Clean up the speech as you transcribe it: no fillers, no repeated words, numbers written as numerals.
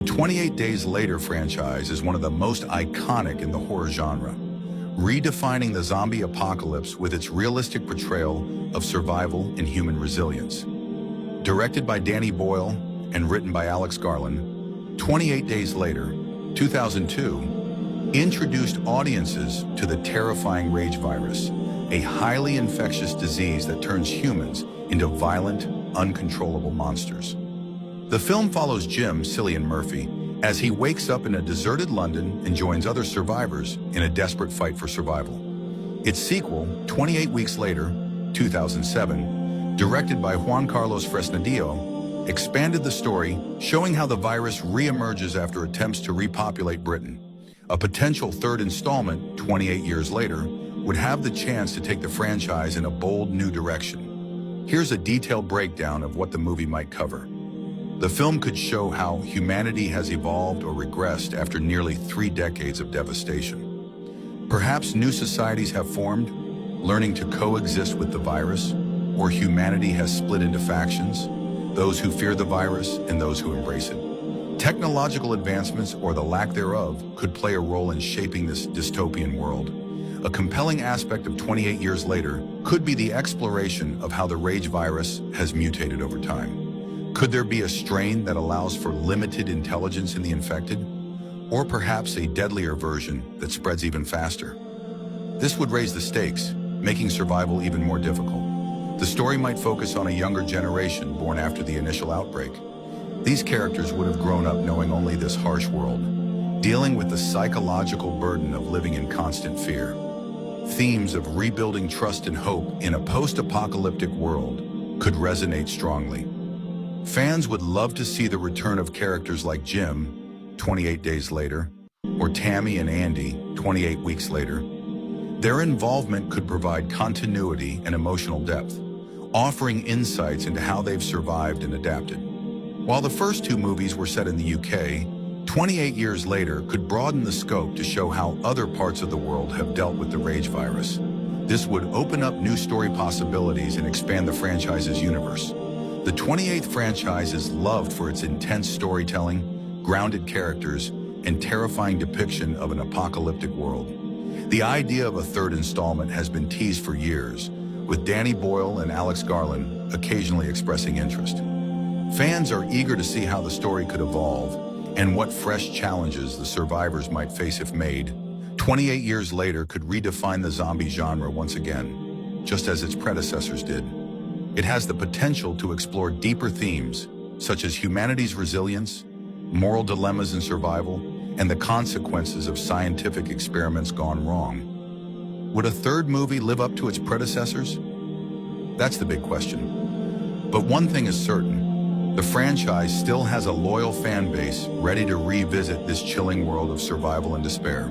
28 Days Later franchise is one of the most iconic in the horror genre, redefining the zombie apocalypse with its realistic portrayal of survival and human resilience. Directed by Danny Boyle and written by Alex Garland, 28 Days Later, 2002, introduced audiences to the terrifying rage virus, a highly infectious disease that turns humans into violent, uncontrollable monsters. The film follows Jim, Cillian Murphy, as he wakes up in a deserted London and joins other survivors in a desperate fight for survival. Its sequel, 28 Weeks Later, 2007, directed by Juan Carlos Fresnadillo, expanded the story, showing how the virus re-emerges after attempts to repopulate Britain. A potential third installment, 28 years later, would have the chance to take the franchise in a bold new direction. Here's a detailed breakdown of what the movie might cover. The film could show how humanity has evolved or regressed after nearly 3 decades of devastation. Perhaps new societies have formed, learning to coexist with the virus, or humanity has split into factions, those who fear the virus and those who embrace it. Technological advancements, or the lack thereof, could play a role in shaping this dystopian world. A compelling aspect of 28 Years Later could be the exploration of how the rage virus has mutated over time. Could there be a strain that allows for limited intelligence in the infected? Or perhaps a deadlier version that spreads even faster? This would raise the stakes, making survival even more difficult. The story might focus on a younger generation born after the initial outbreak. These characters would have grown up knowing only this harsh world, dealing with the psychological burden of living in constant fear. Themes of rebuilding trust and hope in a post-apocalyptic world could resonate strongly. Fans would love to see the return of characters like Jim, 28 Days Later, or Tammy and Andy, 28 Weeks Later. Their involvement could provide continuity and emotional depth, offering insights into how they've survived and adapted. While the first 2 movies were set in the UK, 28 Years Later could broaden the scope to show how other parts of the world have dealt with the rage virus. This would open up new story possibilities and expand the franchise's universe. The 28th franchise is loved for its intense storytelling, grounded characters, and terrifying depiction of an apocalyptic world. The idea of a third installment has been teased for years, with Danny Boyle and Alex Garland occasionally expressing interest. Fans are eager to see how the story could evolve and what fresh challenges the survivors might face if made. 28 Years Later could redefine the zombie genre once again, just as its predecessors did. It has the potential to explore deeper themes, such as humanity's resilience, moral dilemmas in survival, and the consequences of scientific experiments gone wrong. Would a third movie live up to its predecessors? That's the big question. But one thing is certain, the franchise still has a loyal fan base ready to revisit this chilling world of survival and despair.